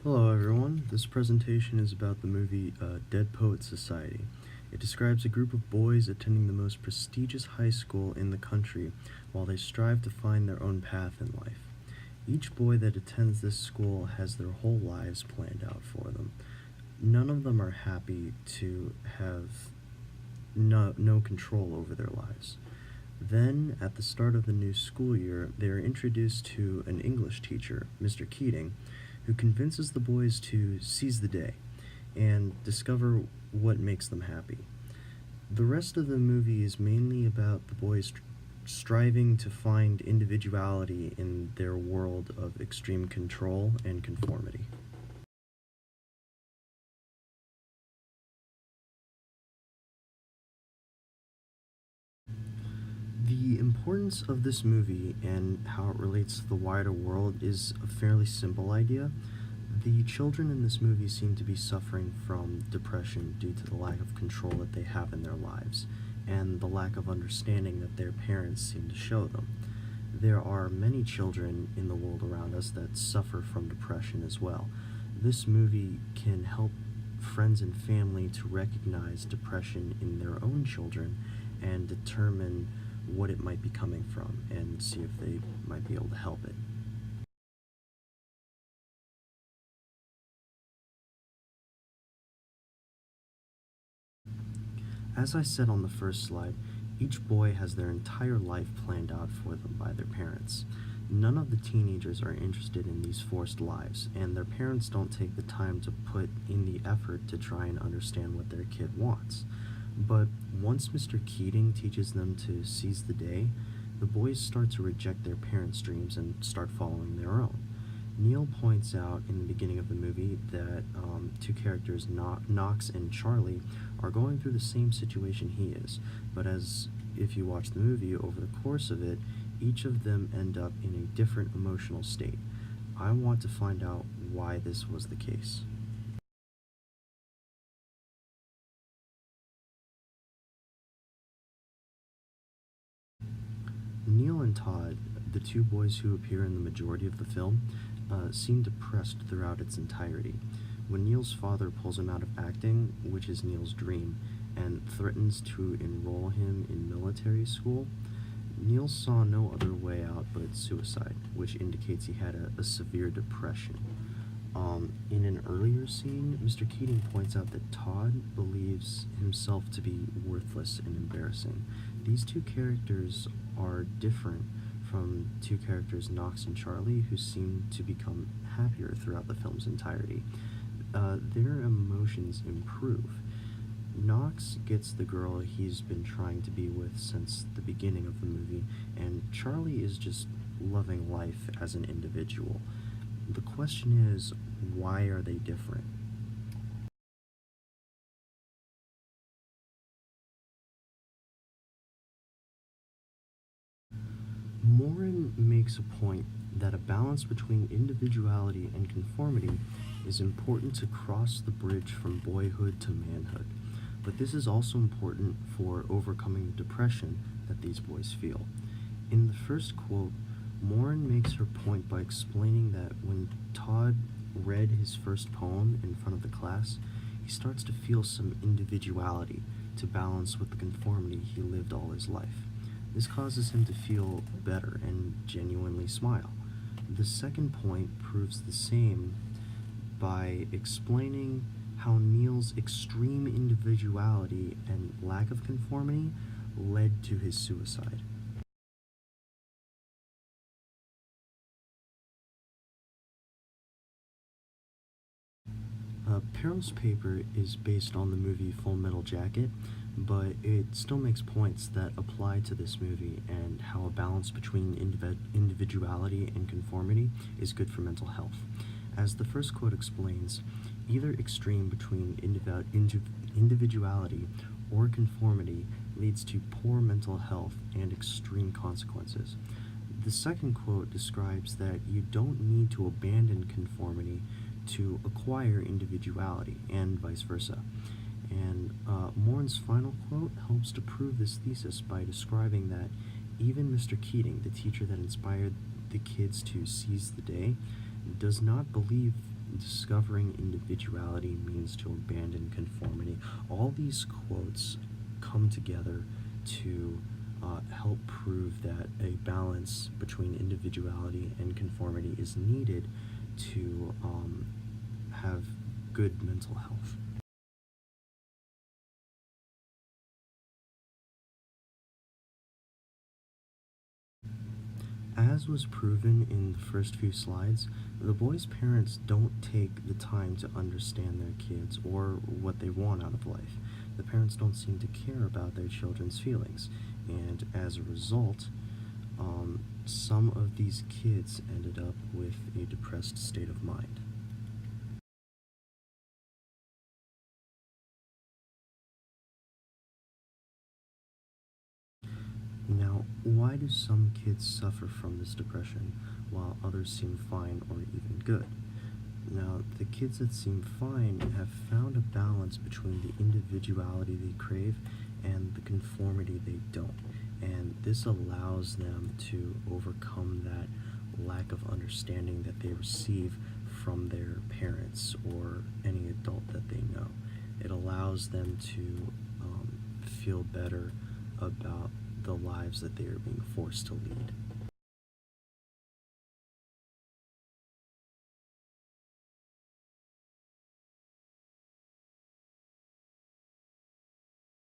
Hello everyone, this presentation is about the movie Dead Poets Society. It describes a group of boys attending the most prestigious high school in the country while they strive to find their own path in life. Each boy that attends this school has their whole lives planned out for them. None of them are happy to have no control over their lives. Then, at the start of the new school year, they are introduced to an English teacher, Mr. Keating, who convinces the boys to seize the day and discover what makes them happy. The rest of the movie is mainly about the boys striving to find individuality in their world of extreme control and conformity. The importance of this movie and how it relates to the wider world is a fairly simple idea. The children in this movie seem to be suffering from depression due to the lack of control that they have in their lives and the lack of understanding that their parents seem to show them. There are many children in the world around us that suffer from depression as well. This movie can help friends and family to recognize depression in their own children and determine what it might be coming from and see if they might be able to help it. As I said on the first slide, each boy has their entire life planned out for them by their parents. None of the teenagers are interested in these forced lives, and their parents don't take the time to put in the effort to try and understand what their kid wants. But once Mr. Keating teaches them to seize the day, the boys start to reject their parents' dreams and start following their own. Neil points out in the beginning of the movie that two characters, Knox and Charlie, are going through the same situation he is, but as if you watch the movie, over the course of it, each of them end up in a different emotional state. I want to find out why this was the case. Neil and Todd, the two boys who appear in the majority of the film, seem depressed throughout its entirety. When Neil's father pulls him out of acting, which is Neil's dream, and threatens to enroll him in military school, Neil saw no other way out but suicide, which indicates he had a severe depression. In an earlier scene, Mr. Keating points out that Todd believes himself to be worthless and embarrassing. These two characters are different from two characters, Knox and Charlie, who seem to become happier throughout the film's entirety. Their emotions improve. Knox gets the girl he's been trying to be with since the beginning of the movie, and Charlie is just loving life as an individual. The question is, why are they different? Morin makes a point that a balance between individuality and conformity is important to cross the bridge from boyhood to manhood. But this is also important for overcoming the depression that these boys feel. In the first quote, Morin makes her point by explaining that when Todd read his first poem in front of the class, he starts to feel some individuality to balance with the conformity he lived all his life. This causes him to feel better and genuinely smile. The second point proves the same by explaining how Neil's extreme individuality and lack of conformity led to his suicide. Peril's paper is based on the movie Full Metal Jacket, but it still makes points that apply to this movie and how a balance between individuality and conformity is good for mental health. As the first quote explains, either extreme between individuality or conformity leads to poor mental health and extreme consequences. The second quote describes that you don't need to abandon conformity to acquire individuality, and vice versa. And Morin's final quote helps to prove this thesis by describing that even Mr. Keating, the teacher that inspired the kids to seize the day, does not believe discovering individuality means to abandon conformity. All these quotes come together to help prove that a balance between individuality and conformity is needed to have good mental health. As was proven in the first few slides, the boys' parents don't take the time to understand their kids or what they want out of life. The parents don't seem to care about their children's feelings, and as a result, some of these kids ended up with a depressed state of mind. Now, why do some kids suffer from this depression while others seem fine or even good? Now, the kids that seem fine have found a balance between the individuality they crave and the conformity they don't. And this allows them to overcome that lack of understanding that they receive from their parents or any adult that they know. It allows them to feel better about the lives that they are being forced to lead.